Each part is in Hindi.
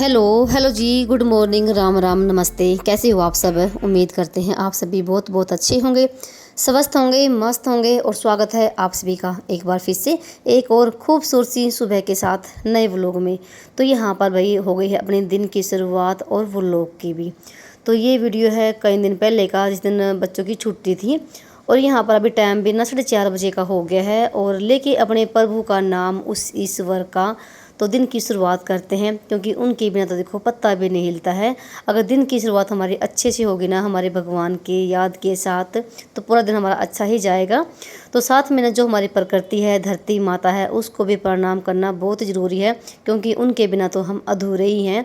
हेलो हेलो जी, गुड मॉर्निंग, राम राम, नमस्ते। कैसे हो आप सब? उम्मीद करते हैं आप सभी बहुत बहुत अच्छे होंगे, स्वस्थ होंगे, मस्त होंगे। और स्वागत है आप सभी का एक बार फिर से एक और खूबसूरत सी सुबह के साथ नए व्लॉग में। तो यहाँ पर भाई हो गई है अपने दिन की शुरुआत और व्लॉग की भी। तो ये वीडियो है कई दिन पहले का, जिस दिन बच्चों की छुट्टी थी। और यहाँ पर अभी टाइम भी ना 4:30 का हो गया है, और लेके अपने प्रभु का नाम, उस ईश्वर का तो दिन की शुरुआत करते हैं, क्योंकि उनके बिना तो देखो पत्ता भी नहीं हिलता है। अगर दिन की शुरुआत हमारी अच्छे से होगी ना, हमारे भगवान के याद के साथ, तो पूरा दिन हमारा अच्छा ही जाएगा। तो साथ में ना जो हमारी प्रकृति है, धरती माता है, उसको भी प्रणाम करना बहुत ज़रूरी है, क्योंकि उनके बिना तो हम अधूरे ही हैं।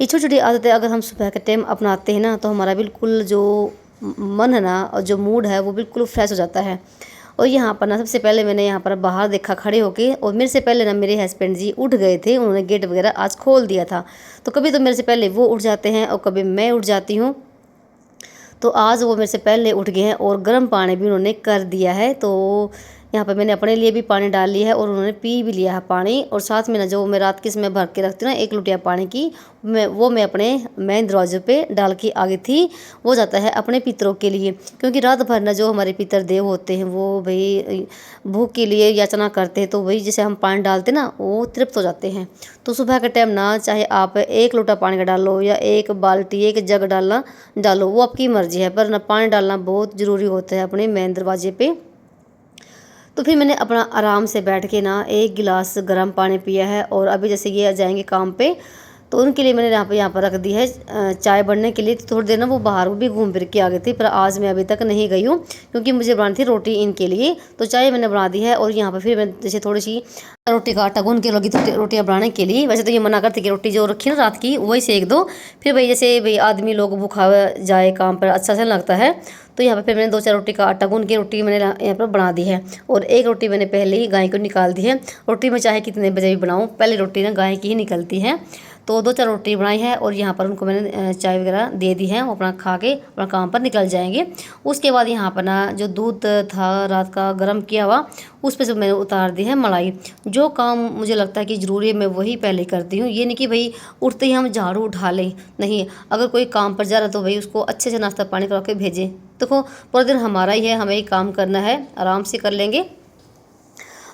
ये छोटी छोटी आदतें अगर हम सुबह के टाइम अपनाते हैं ना, तो हमारा बिल्कुल जो मन है ना, और जो मूड है, वो बिल्कुल फ्रेश हो जाता है। और यहाँ पर ना सबसे पहले मैंने यहाँ पर बाहर देखा खड़े होके, और मेरे से पहले ना मेरे हस्बैंड जी उठ गए थे। उन्होंने गेट वगैरह आज खोल दिया था। तो कभी तो मेरे से पहले वो उठ जाते हैं और कभी मैं उठ जाती हूँ। तो आज वो मेरे से पहले उठ गए हैं, और गर्म पानी भी उन्होंने कर दिया है। तो यहाँ पर मैंने अपने लिए भी पानी डाल लिया है, और उन्होंने पी भी लिया है पानी। और साथ में ना जो मैं रात के समय भर के रखती हूँ ना, 1 लोटिया पानी की, मैं अपने मेन दरवाजे पे डाल के आ गई थी। वो जाता है अपने पितरों के लिए, क्योंकि रात भर ना जो हमारे पितर देव होते हैं, वो भाई भूख के लिए याचना करते हैं। तो वही जैसे हम पानी डालते ना, वो तृप्त हो जाते हैं। तो सुबह के टाइम ना, चाहे आप 1 लोटा पानी का डालो या 1 बाल्टी 1 जग डालो, वो आपकी मर्जी है, पर ना पानी डालना बहुत ज़रूरी होता है अपने मेन दरवाजे पे। तो फिर मैंने अपना आराम से बैठ के ना 1 गिलास गर्म पानी पिया है। और अभी जैसे ये आ जाएंगे काम पे, तो उनके लिए मैंने यहाँ पर रख दी है चाय बनने के लिए। थोड़ी देर ना वो बाहर भी घूम फिर के आ गई थी, पर आज मैं अभी तक नहीं गई हूँ, क्योंकि मुझे बनानी थी रोटी इनके लिए। तो चाय मैंने बना दी है, और यहाँ पर फिर मैं जैसे थोड़ी सी रोटी का आटा गूंद के लगी थी रोटियाँ बनाने के लिए। वैसे तो ये मना करती कि रोटी जो रखी ना रात की, वही सेक दो। फिर भाई जैसे भाई आदमी लोग भूखा जाए काम पर, अच्छा सा लगता है। तो यहाँ पर फिर मैंने 2-4 रोटी का आटा गूंद के रोटी मैंने यहाँ पर बना दी है। और एक रोटी मैंने पहले ही गाय को निकाल दी है। रोटी में चाहे कितने बजे भी बनाऊँ, पहले रोटी ना गाय की ही निकलती है। तो 2-4 रोटी बनाई है, और यहाँ पर उनको मैंने चाय वगैरह दे दी है। वो अपना खा के अपना काम पर निकल जाएंगे। उसके बाद यहाँ पर ना जो दूध था रात का गर्म किया हुआ, उस पर से मैंने उतार दी है मलाई। जो काम मुझे लगता है कि ज़रूरी है, मैं वही पहले करती हूँ। ये नहीं कि भाई उठते ही हम झाड़ू उठा लें, नहीं। अगर कोई काम पर जा रहा, तो भाई उसको अच्छे से नाश्ता पानी करा के भेजें। देखो पूरा दिन हमारा ही है, हमें ही काम करना है, आराम से कर लेंगे।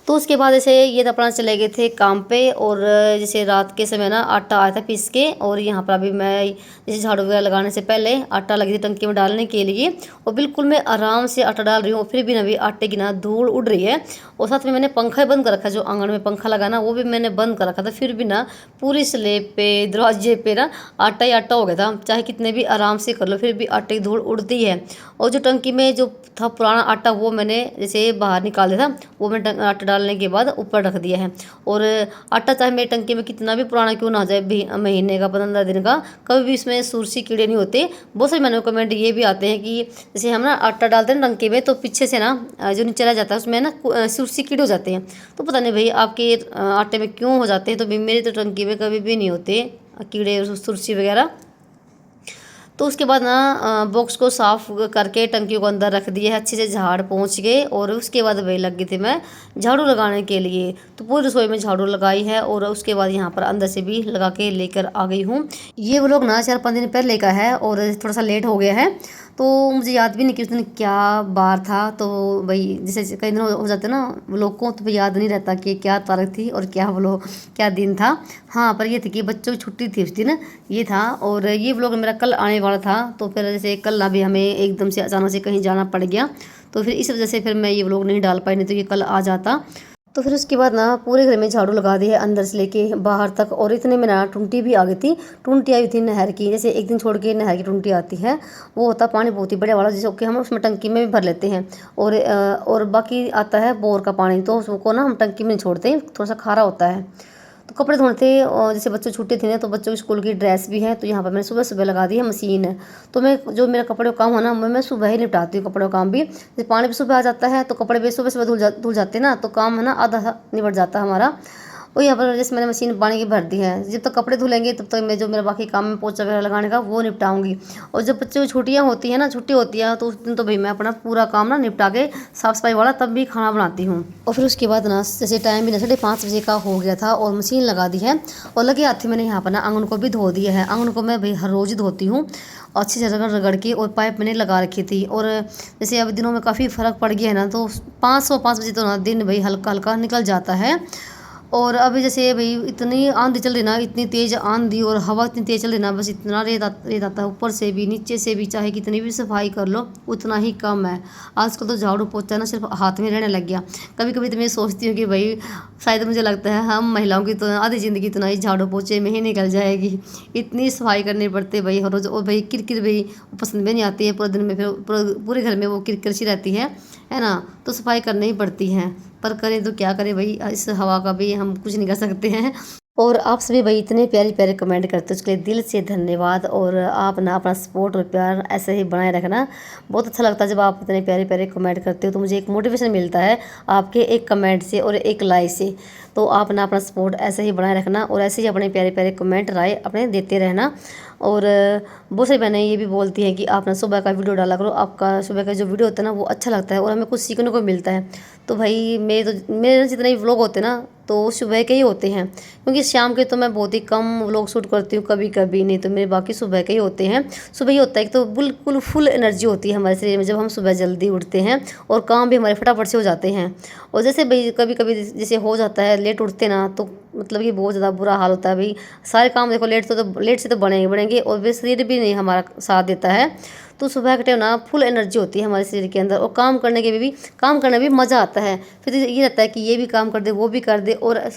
तो उसके बाद जैसे ये तो अपना चले गए थे काम पे। और जैसे रात के समय ना आटा आया था पीस के, और यहाँ पर अभी मैं जैसे झाड़ू वगैरह लगाने से पहले आटा लगी थी टंकी में डालने के लिए। और बिल्कुल मैं आराम से आटा डाल रही हूँ, फिर भी ना भी आटे की ना धूल उड़ रही है। और साथ में मैंने पंखा बंद कर रखा, जो आंगन में पंखा लगा ना, वो भी मैंने बंद कर रखा था। फिर भी ना पूरी स्लेब पे, दरवाजे पे ना आटा ही आटा हो गया था। चाहे कितने भी आराम से कर लो, फिर भी आटे की धूल उड़ती है। और जो टंकी में जो था पुराना आटा, वो मैंने जैसे बाहर निकाल दिया था, वो मैंने आटा डालने के बाद ऊपर रख दिया है। और आटा चाहे मेरी टंकी में कितना भी पुराना क्यों ना आ जाए, महीने का 15 दिन का, कभी भी इसमें सुरसी कीड़े नहीं होते। बहुत सारे मैंने कमेंट ये भी आते हैं कि जैसे हम ना आटा डालते हैं टंकी में, तो पीछे से ना जो नीचे रह जाता है उसमें ना सुरसी कीड़े हो जाते हैं। तो पता नहीं भाई आपके आटे में क्यों हो जाते हैं। तो मेरी तो टंकी में कभी भी नहीं होते कीड़े सुरसी वगैरह। तो उसके बाद ना बॉक्स को साफ़ करके टंकी को अंदर रख दिए है, अच्छे से झाड़ पहुँच गए। और उसके बाद वही लग गई थी मैं झाड़ू लगाने के लिए। तो पूरी रसोई में झाड़ू लगाई है, और उसके बाद यहाँ पर अंदर से भी लगा के लेकर आ गई हूँ। ये वो लोग ना 4-5 दिन पहले का है, और थोड़ा सा लेट हो गया है। तो मुझे याद भी नहीं कि उस दिन क्या बार था। तो भाई जैसे कई दिन हो जाते ना वो लोग को, तो भाई याद नहीं रहता कि क्या तारीख थी और क्या वो लोग क्या दिन था। हाँ, पर ये थी कि बच्चों की छुट्टी थी उस दिन, ये था। और ये व्लॉग मेरा कल आने वाला था, तो फिर जैसे कल ना भी हमें एकदम से अचानक से कहीं जाना पड़ गया। तो फिर इस वजह से फिर मैं ये व्लॉग नहीं डाल पाई, नहीं तो ये कल आ जाता। तो फिर उसके बाद ना पूरे घर में झाड़ू लगा दी है, अंदर से लेके बाहर तक। और इतने में ना टुंटी भी आ गई थी। टुंटी आई थी नहर की, जैसे एक दिन छोड़ के नहर की टुंटी आती है। वो होता पानी बहुत ही बड़े वाला, जिसको कि हम उसमें टंकी में भी भर लेते हैं। और बाकी आता है बोर का पानी, तो उसको ना हम टंकी में नहीं छोड़ते, थोड़ा सा खारा होता है। तो कपड़े धोने थे, और जैसे बच्चों छुट्टी थी ना, तो बच्चों की स्कूल की ड्रेस भी है। तो यहाँ पर मैंने सुबह सुबह लगा दी है मशीन है। तो मैं जो मेरा कपड़े का काम है ना, मैं सुबह ही निपटाती हूँ कपड़ों का काम भी। जैसे पानी भी सुबह आ जाता है, तो कपड़े भी सुबह सुबह धुल जाते हैं ना, तो काम है ना आधा निपट जाता है हमारा। और यहाँ पर जैसे मैंने मशीन पानी की भर दी है, जब तक कपड़े धुलेंगे तब तक मैं जो मेरा बाकी काम है पोछा वगैरह लगाने का वो निपटाऊंगी। और जब बच्चों की छुट्टियाँ होती हैं ना, छुट्टी होती है, तो उस दिन तो भाई मैं अपना पूरा काम ना निपटा के साफ़ सफाई वाला तब भी खाना बनाती हूँ। और फिर उसके बाद ना जैसे टाइम भी ना 5:30 बजे का हो गया था और मशीन लगा दी है और लगे हाथ मैंने यहाँ पर ना आंगन को भी धो दिया है। आंगन को मैं भाई हर रोज़ धोती हूँ अच्छी से रगड़ रगड़ के, और पाइप मैंने लगा रखी थी। और जैसे अब दिनों में काफ़ी फ़र्क पड़ गया है ना, तो 5:05 बजे तो ना दिन भाई हल्का हल्का निकल जाता है। और अभी जैसे भाई इतनी आंधी चल रही ना, इतनी तेज़ आंधी और हवा इतनी तेज़ चल रही ना, बस इतना रेत आता है ऊपर से भी नीचे से भी, चाहे कितनी भी सफाई कर लो उतना ही कम है। आजकल तो झाड़ू पोछा ना सिर्फ हाथ में रहने लग गया। कभी कभी तो मैं सोचती हूँ कि भाई शायद मुझे लगता है हम महिलाओं की तो आधी ज़िंदगी तो ना ही झाड़ू पोछे में ही निकल जाएगी। इतनी सफाई करनी पड़ती है भाई हर रोज़। और भाई किरकिर भाई पसंद भी नहीं आती है, पूरे दिन में फिर पूरे घर में वो किरकिर सी रहती है ना, तो सफाई करनी ही पड़ती है। पर करें तो क्या करें भाई, इस हवा का भी हम कुछ नहीं कर सकते हैं। और आप सभी भाई इतने प्यारे प्यारे कमेंट करते हो, उसके लिए दिल से धन्यवाद। और आप ना अपना सपोर्ट और प्यार ऐसे ही बनाए रखना। बहुत अच्छा लगता है जब आप इतने प्यारे प्यारे कमेंट करते हो, तो मुझे एक मोटिवेशन मिलता है आपके एक कमेंट से और एक लाइक से। तो आप ना अपना सपोर्ट ऐसे ही बनाए रखना और ऐसे ही अपने प्यारे प्यारे कमेंट राय अपने देते रहना। और बहुत सारी बहनें ये भी बोलती हैं कि आप ना सुबह का वीडियो डाला करो, आपका सुबह का जो वीडियो होता है ना वो अच्छा लगता है और हमें कुछ सीखने को मिलता है। तो भाई मेरे जितने भी व्लॉग होते हैं ना, तो सुबह के ही होते हैं, क्योंकि शाम के तो मैं बहुत ही कम व्लॉग शूट करती हूँ, कभी कभी, नहीं तो मेरे बाकी सुबह के ही होते हैं। सुबह ही होता है कि तो बिल्कुल फुल एनर्जी होती है हमारे शरीर में जब हम सुबह जल्दी उठते हैं और काम भी हमारे फटाफट से हो जाते हैं। और जैसे भाई कभी कभी जैसे हो जाता है लेट उठते ना, तो मतलब कि बहुत ज़्यादा बुरा हाल होता है भाई। सारे काम देखो लेट से तो बनेंगे बनेंगे, और वे शरीर भी नहीं हमारा साथ देता है। तो सुबह के टाइम ना फुल एनर्जी होती है हमारे शरीर के अंदर, और काम करने के भी काम करने में भी मज़ा आता है। फिर ये रहता है कि ये भी काम कर दे वो भी कर दे। और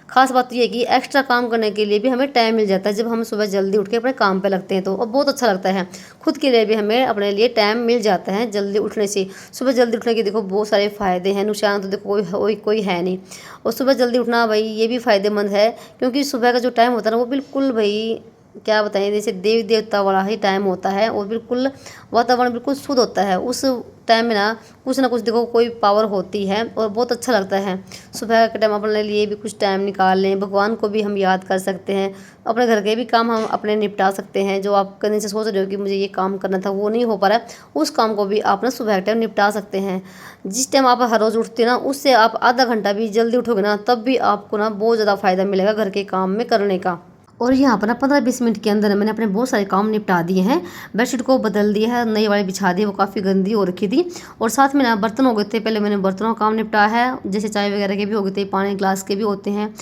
खास बात ये है कि एक्स्ट्रा काम करने के लिए भी हमें टाइम मिल जाता है जब हम सुबह जल्दी उठ के अपने काम पे लगते हैं, तो और बहुत अच्छा लगता है। खुद के लिए भी हमें अपने लिए टाइम मिल जाता है जल्दी उठने से। सुबह जल्दी उठने के देखो बहुत सारे फ़ायदे हैं, नुकसान तो देखो कोई है नहीं। और सुबह जल्दी उठना भाई ये भी फ़ायदेमंद है, क्योंकि सुबह का जो टाइम होता है ना वो बिल्कुल भाई क्या बताएं, जैसे देवी देवता वाला ही टाइम होता है। और बिल्कुल वातावरण बिल्कुल शुद्ध होता है उस टाइम में ना कुछ देखो कोई पावर होती है और बहुत अच्छा लगता है। सुबह के टाइम अपने लिए भी कुछ टाइम निकाल लें, भगवान को भी हम याद कर सकते हैं, अपने घर के भी काम हम अपने निपटा सकते हैं। जो आप करने से सोच रहे हो कि मुझे ये काम करना था वो नहीं हो पा रहा है, उस काम को भी आप ना सुबह के टाइम निपटा सकते हैं। जिस टाइम आप हर रोज़ उठते ना, उससे आप आधा घंटा भी जल्दी उठोगे ना, तब भी आपको ना बहुत ज़्यादा फ़ायदा मिलेगा घर के काम में करने का। और यहाँ पर ना 15-20 मिनट के अंदर मैंने अपने बहुत सारे काम निपटा दिए हैं। बेडशीट को बदल दिया है, नई वाली बिछा दी, वो काफ़ी गंदी हो रखी थी। और साथ में ना बर्तन हो गए थे, पहले मैंने बर्तनों का काम निपटाया है, जैसे चाय वगैरह के भी हो गए थे, पानी ग्लास के भी होते हैं,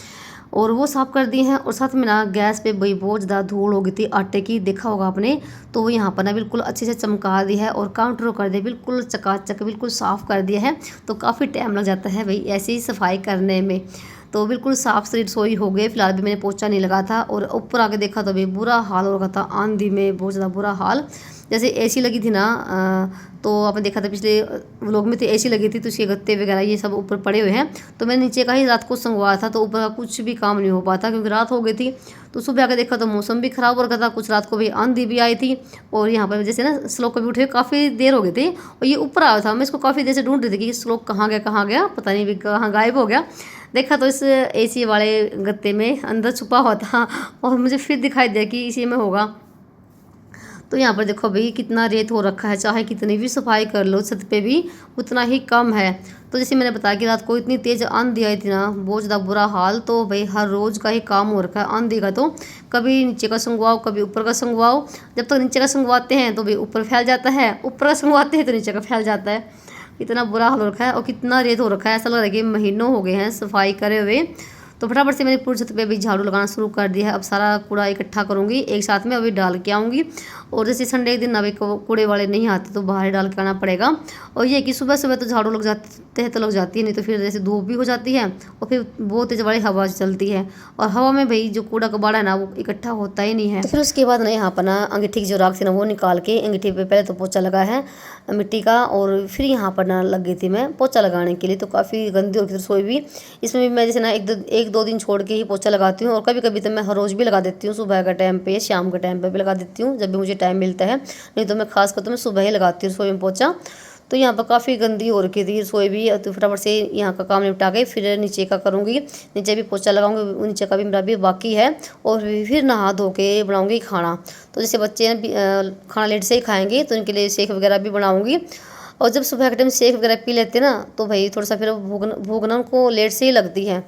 और वो साफ़ कर दिए हैं। और साथ में ना गैस पे भाई बहुत ज़्यादा धूल हो गई थी आटे की, देखा होगा आपने, तो वो यहाँ पर ना बिल्कुल अच्छे से चमका दी है और काउंटर कर दिया बिल्कुल चकाचक, बिल्कुल साफ़ कर दिया है। तो काफ़ी टाइम लग जाता है भाई ऐसे ही सफाई करने में। तो बिल्कुल साफ़ सुथरी रसोई हो गई। फिलहाल भी मैंने पोछा नहीं लगा था, और ऊपर आके देखा तो भाई बुरा हाल हो रखा था आंधी में, बहुत ज़्यादा बुरा हाल। जैसे एसी लगी थी ना, तो आपने देखा था पिछले व्लॉग में, तो एसी लगी थी तो उसके गत्ते वगैरह ये सब ऊपर पड़े हुए हैं। तो मैंने नीचे का ही रात को संगवाया था, तो ऊपर का कुछ भी काम नहीं हो पाता क्योंकि रात हो गई थी। तो सुबह आकर देखा तो मौसम भी ख़राब हो रखा था, कुछ रात को भी आंधी भी आई थी। और यहाँ पर जैसे ना श्लोक कभी उठे काफ़ी देर हो गई थी और ये ऊपर आया था, मैं इसको काफ़ी देर से ढूंढ रही थी कि श्लोक कहाँ गया, पता नहीं भी कहाँ गायब हो गया। देखा तो इस एसी वाले गत्ते में अंदर छुपा हुआ था, और मुझे फिर दिखाई दिया कि इसी में होगा। तो यहाँ पर देखो भाई कितना रेत हो रखा है, चाहे कितनी भी सफाई कर लो छत पे भी उतना ही कम है। तो जैसे मैंने बताया कि रात को इतनी तेज़ आंधी आई थी ना, बहुत ज़्यादा बुरा हाल। तो भाई हर रोज़ का ही काम हो रखा है आंधी का, तो कभी नीचे का संगवाओ कभी ऊपर का संगवाओ। जब तक नीचे का संगवाते हैं तो भाई ऊपर फैल जाता है, ऊपर का संगवाते हैं तो नीचे का फैल जाता है। इतना बुरा हाल हो रखा है और कितना रेत हो रखा है, ऐसा लग रहा है कि महीनों हो गए हैं सफाई करे हुए। तो फटाफट से मैंने पूरी छत पे भी झाड़ू लगाना शुरू कर दिया है। अब सारा कूड़ा इकट्ठा करूँगी एक साथ में, अभी डाल के आऊँगी। और जैसे संडे के दिन अभी कूड़े वाले नहीं आते तो बाहर डाल के आना पड़ेगा। और ये कि सुबह सुबह तो झाड़ू लग जाते हैं तो लग जाती है, नहीं तो फिर जैसे धूप भी हो जाती है और फिर बहुत तेज़ वाली हवा चलती है, और हवा में भाई जो कूड़ा कबाड़ा है ना वो इकट्ठा होता ही नहीं है। तो फिर उसके बाद ना यहाँ पर ना अंगीठी की जो राख थी ना वो निकाल के अंगीठी पे पहले तो पोछा लगा है मिट्टी का, और फिर यहाँ पर ना लग गई थी मैं पोछा लगाने के लिए। तो काफ़ी गंदी हो गई थी रसोई भी। इसमें भी मैं जैसे ना एक दो दिन छोड़ के ही पोछा लगाती हूँ, और कभी कभी तो मैं हर रोज़ भी लगा देती हूँ, सुबह का टाइम पे शाम के टाइम पे भी लगा देती हूँ जब भी मुझे टाइम मिलता है। नहीं तो मैं खास कर तो मैं सुबह ही लगाती हूँ रसोई में पोछा। तो यहाँ पर काफ़ी गंदी हो रखी थी रसोई भी। तो फटाफट से यहाँ का काम निपटा के फिर नीचे का करूँगी, नीचे भी पोछा लगाऊंगी, नीचे का भी मेरा भी बाकी है। और फिर नहा धो के बनाऊँगी खाना। तो जैसे बच्चे खाना लेट से ही खाएँगे तो इनके लिए शेक वगैरह भी बनाऊँगी। और जब सुबह के टाइम शेक वगैरह पी लेते ना तो भाई थोड़ा सा फिर भूख ना उनको लेट से ही लगती है।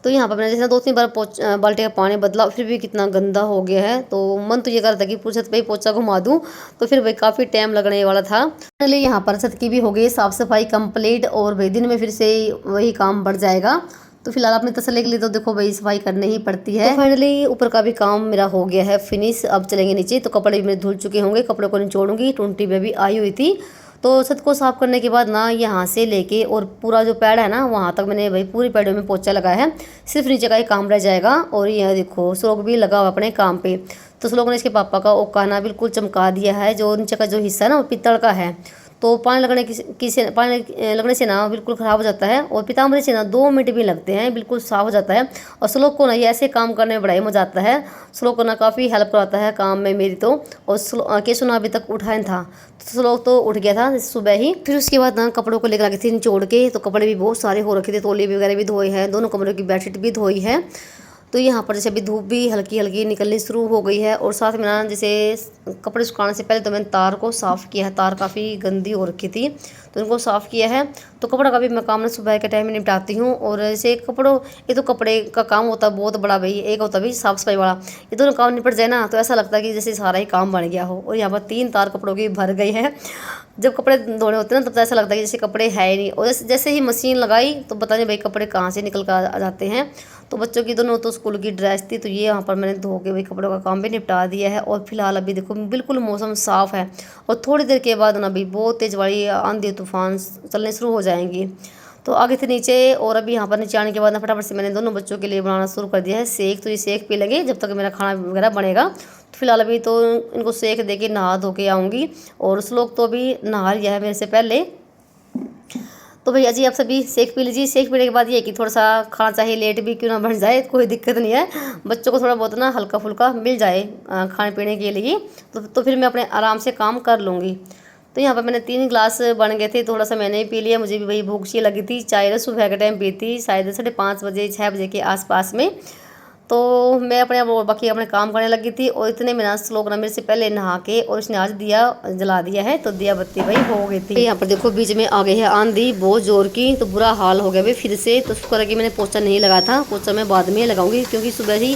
तो यहाँ पर मैंने जैसे 2-3 बार बाल्टी का पानी बदला, फिर भी कितना गंदा हो गया है। तो मन तो ये कर रहा था कि पूरी छत पे ही पोछा घुमा दूँ, तो फिर भाई काफ़ी टाइम लगने वाला था। फाइनली यहाँ पर छत की भी हो गई साफ़ सफाई कंप्लीट, और भाई दिन में फिर से वही काम बढ़ जाएगा। तो फिलहाल अपनी तसल्ली के लिए तो देखो भाई सफाई करनी ही पड़ती है। तो फाइनली ऊपर का भी काम मेरा हो गया है फिनिश। अब चलेंगे नीचे। तो कपड़े भी मेरे धुल चुके होंगे, कपड़ों को निचोड़ूंगी। टुंटी में भी आई हुई थी। तो छत को साफ करने के बाद ना यहाँ से लेके और पूरा जो पैड है ना वहाँ तक मैंने भाई पूरी पैडों में पोछा लगाया है। सिर्फ नीचे का ही काम रह जाएगा। और यह देखो श्लोक भी लगा हुआ अपने काम पे। तो श्लोक ने इसके पापा का ओकाना बिल्कुल चमका दिया है। जो नीचे का जो हिस्सा है ना वो पित्तल का है। तो पानी लगने से ना बिल्कुल ख़राब हो जाता है। और पीताम्बरी से ना 2 मिनट भी लगते हैं, बिल्कुल साफ़ हो जाता है। और श्लोक को ना ये ऐसे काम करने में बड़ा ही मजा आता है। श्लोक को ना काफ़ी हेल्प कराता है काम में मेरी तो। और केशु ना अभी तक उठा नहीं था, तो श्लोक तो उठ गया था सुबह ही। फिर उसके बाद ना कपड़ों को लेकर आ गई थी निचोड़ के। तो कपड़े भी बहुत सारे हो रखे थे, तौलिए वगैरह भी धोए हैं, दोनों कमरों की बेडशीट भी धोई है। तो यहाँ पर जैसे अभी धूप भी हल्की हल्की निकलनी शुरू हो गई है। और साथ में ना जैसे कपड़े सुखाने से पहले तो मैंने तार को साफ़ किया है। तार काफ़ी गंदी हो रखी थी, तो इनको साफ़ किया है। तो कपड़ा का भी मैं काम ना सुबह के टाइम में निपटाती हूँ। और जैसे कपड़ों, ये तो कपड़े का काम होता है बहुत बड़ा भाई, एक होता है भाई साफ़ सफाई वाला। ये दोनों काम निपट जाए ना तो ऐसा लगता है कि जैसे सारा ही काम बन गया हो। और यहाँ पर 3 तार कपड़ों की भर गई है। जब कपड़े धोने होते हैं ना तब तो ऐसा लगता है कि जैसे कपड़े है ही नहीं। और जैसे ही मशीन लगाई तो पता नहीं भाई कपड़े कहाँ से निकल कर आ जाते हैं। तो बच्चों की दोनों तो स्कूल की ड्रेस थी, तो ये यहाँ पर मैंने धो के भाई कपड़ों का काम भी निपटा दिया है। और फिलहाल अभी देखो बिल्कुल मौसम साफ़ है। और थोड़ी देर के बाद ना भाई बहुत तेज़ वाली आंधी तूफान चलने शुरू हो जाएंगी। तो आगे थे नीचे। और अभी यहाँ पर नीचे आने के बाद ना फटाफट से मैंने दोनों बच्चों के लिए बनाना शुरू कर दिया है शेक। तो ये शेक पी लेंगे जब तक मेरा खाना वगैरह बनेगा। तो फिलहाल अभी तो इनको शेक दे के नहा धो के आऊँगी। और श्लोक तो अभी नहा लिया है मेरे से पहले। तो भैया जी आप सभी शेक पी लीजिए। शेक पीने के बाद ये कि थोड़ा सा खाना चाहे लेट भी क्यों ना बन जाए, कोई दिक्कत नहीं है। बच्चों को थोड़ा बहुत ना हल्का फुल्का मिल जाए खाने पीने के लिए, तो फिर मैं अपने आराम से काम कर लूँगी। तो यहाँ पर मैंने 3 गिलास बन गए थे, थोड़ा सा मैंने पी लिया। मुझे भी वही भूख सी लगी थी। चाय सुबह के टाइम पी थी, शायद 5:30 बजे 6 बजे के आसपास में। तो मैं बाकी अपने काम करने लगी थी। और इतने में ना श्लोक ना मेरे से पहले नहा के और उसने आज दिया जला दिया है। तो दिया बत्ती भाई हो गई थी। यहाँ पर देखो बीच में आ गई है आंधी बहुत जोर की, तो बुरा हाल हो गया भाई फिर से। तो शुक्र है कि मैंने पोछा नहीं लगाया था। पोछा मैं बाद में लगाऊंगी क्योंकि सुबह ही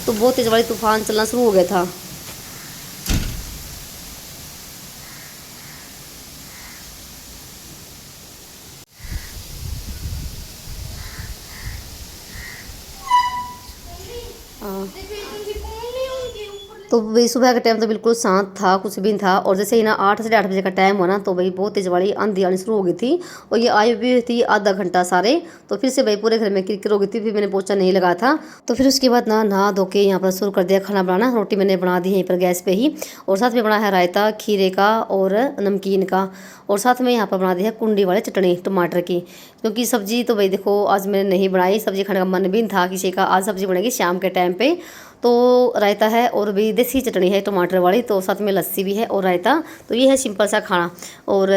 तो बहुत तेज वाली तूफान चलना शुरू हो गया था। तो वही सुबह का टाइम तो बिल्कुल शांत था, कुछ भी नहीं था। और जैसे ही ना 8 से 8 बजे का टाइम हुआ ना तो भाई बहुत तेज वाली आंधी आनी शुरू हो गई थी। और ये आई भी थी आधा घंटा सारे। तो फिर से भाई पूरे घर में किरकिर हो गई थी। फिर मैंने पोछा नहीं लगाया था। तो फिर उसके बाद ना नहा धो के यहाँ पर शुरू कर दिया खाना बनाना। रोटी मैंने बना दी यहीं पर गैस पे ही। और साथ में बना है रायता खीरे का और नमकीन का। और साथ में यहाँ पर बना दी है कुंडी वाली चटनी टमाटर की। क्योंकि सब्जी तो भाई देखो आज मैंने नहीं बनाई, सब्जी खाने का मन भी नहीं था किसी का। आज सब्जी बनेगी शाम के टाइम पे। तो रायता है और भी देसी चटनी है टमाटर वाली, तो साथ में लस्सी भी है और रायता। तो ये है सिंपल सा खाना। और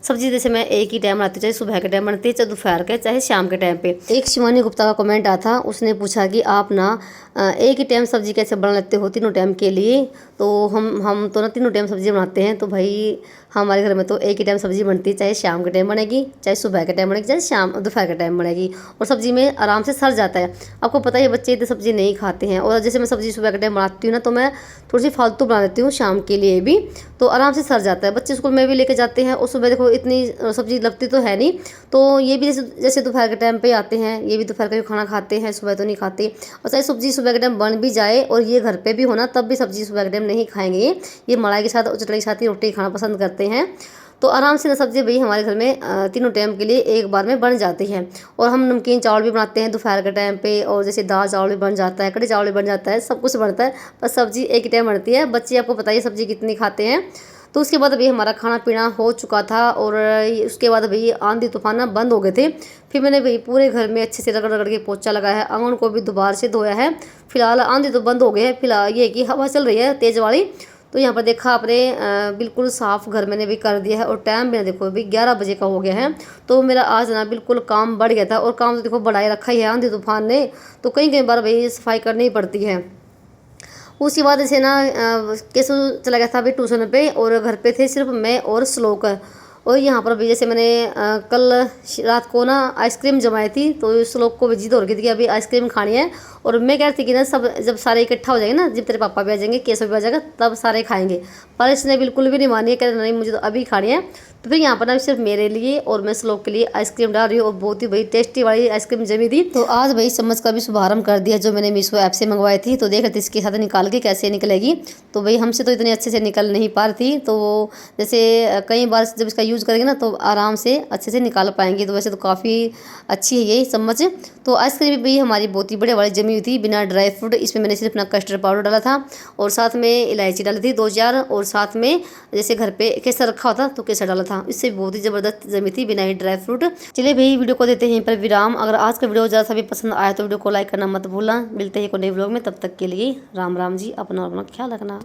सब्जी जैसे मैं एक ही टाइम बनाती हूँ, चाहे सुबह के टाइम बनती है, चाहे दोपहर के, चाहे शाम के टाइम पे। एक शिवानी गुप्ता का कमेंट आया था, उसने पूछा कि आप ना एक ही टाइम सब्जी कैसे बना लेते हो 3 टाइम के लिए। तो हम तो ना 3 टाइम सब्जी बनाते हैं। तो भाई हमारे घर में तो एक ही टाइम सब्जी बनती है, चाहे शाम के टाइम बनेगी, चाहे सुबह के टाइम बनेगी, चाहे दोपहर के टाइम बनेगी। और सब्जी में आराम से सर जाता है। आपको पता है बच्चे इतनी सब्जी नहीं खाते हैं। और जैसे मैं सब्जी सुबह के टाइम बनाती हूँ ना तो मैं थोड़ी सी फालतू बना देती हूँ शाम के लिए भी, तो आराम से सर जाता है। बच्चे स्कूल में भी लेके जाते हैं और सुबह देखो इतनी सब्जी लगती तो है नहीं। तो ये भी जैसे दोपहर के टाइम पे आते हैं, ये भी दोपहर का खाना खाते हैं, सुबह तो नहीं खाते। और चाहे सब्जी सुबह के टाइम बन भी जाए और ये घर पे भी होना तब भी सब्जी सुबह के टाइम नहीं खाएंगे। ये मलाई के साथ और चटनी के साथ ही रोटी खाना पसंद करते हैं। तो आराम से ना सब्जी भाई हमारे घर में 3 टाइम के लिए एक बार में बन जाती है। और हम नमकीन चावल भी बनाते हैं दोपहर के टाइम पे। और जैसे दाल चावल भी बन जाता है, कढ़ी चावल भी बन जाता है, सब कुछ बनता है। बस सब्जी एक ही टाइम बनती है। बच्चे आपको पता ही सब्जी कितनी खाते हैं। तो उसके बाद अभी हमारा खाना पीना हो चुका था। और उसके बाद अभी आंधी तूफान ना बंद हो गए थे। फिर मैंने भाई पूरे घर में अच्छे से रगड़ रगड़ के पोछा लगाया है। आंगन को भी दोबारा से धोया है। फिलहाल आंधी तो बंद हो गई है। फिलहाल ये कि हवा चल रही है तेज़ वाली, तो यहाँ पर देखा आपने बिल्कुल साफ़ घर मैंने भी कर दिया है और टाइम भी ना देखो अभी 11 बजे का हो गया है। तो मेरा आज ना बिल्कुल काम बढ़ गया था और काम तो देखो बढ़ाए रखा ही है आंधी तूफान ने। तो कई कई बार भाई सफाई करनी पड़ती है। उसके बाद ऐसे ना केसु चला गया था अभी ट्यूशन पे और घर पे थे सिर्फ मैं और श्लोक। और यहाँ पर भी जैसे मैंने कल रात को ना आइसक्रीम जमाई थी तो श्लोक को भी जिद हो रही थी कि अभी आइसक्रीम खानी है। और मैं कह रही थी कि ना सब जब सारे इकट्ठा हो जाएंगे ना, जब तेरे पापा भी आ जाएंगे केसव भी आ जाएगा तब सारे खाएंगे। पर इसने बिल्कुल भी नहीं मानी, कह रहे नहीं मुझे तो अभी खानी है। तो फिर यहाँ पर ना सिर्फ मेरे लिए और मैं श्लोक के लिए आइसक्रीम डाल रही हूँ और बहुत ही भाई टेस्टी वाली आइसक्रीम जमी थी। तो आज भाई चम्मच का भी शुभारंभ कर दिया जो मैंने मीशो ऐप से मंगवाई थी। तो देख रहे थे इसके साथ निकाल के कैसे निकलेगी। तो भाई हमसे तो इतने अच्छे से निकल नहीं पा रही थी। तो जैसे कई बार जब इसका यूज़ करेंगे ना तो आराम से अच्छे से निकाल पाएंगे। तो वैसे तो काफ़ी अच्छी है ये चम्मच। तो आइसक्रीम भी हमारी बहुत ही बड़े वाली जमी हुई थी बिना ड्राई फ्रूट। इसमें मैंने सिर्फ अपना कस्टर्ड पाउडर डाला था और साथ में इलायची डाली थी 2-4 और साथ में जैसे घर पे केसर रखा होता तो केसर डाला था। इससे बहुत ही ज़बरदस्त जमी थी बिना ही ड्राई फ्रूट। चलिए भाई वीडियो को देते हैं यहीं पर विराम। अगर आज का वीडियो ज़्यादा सा भी पसंद आया तो वीडियो को लाइक करना मत भूलना। मिलते हैं एक नए व्लॉग में, तब तक के लिए राम राम जी। अपना ख्याल रखना।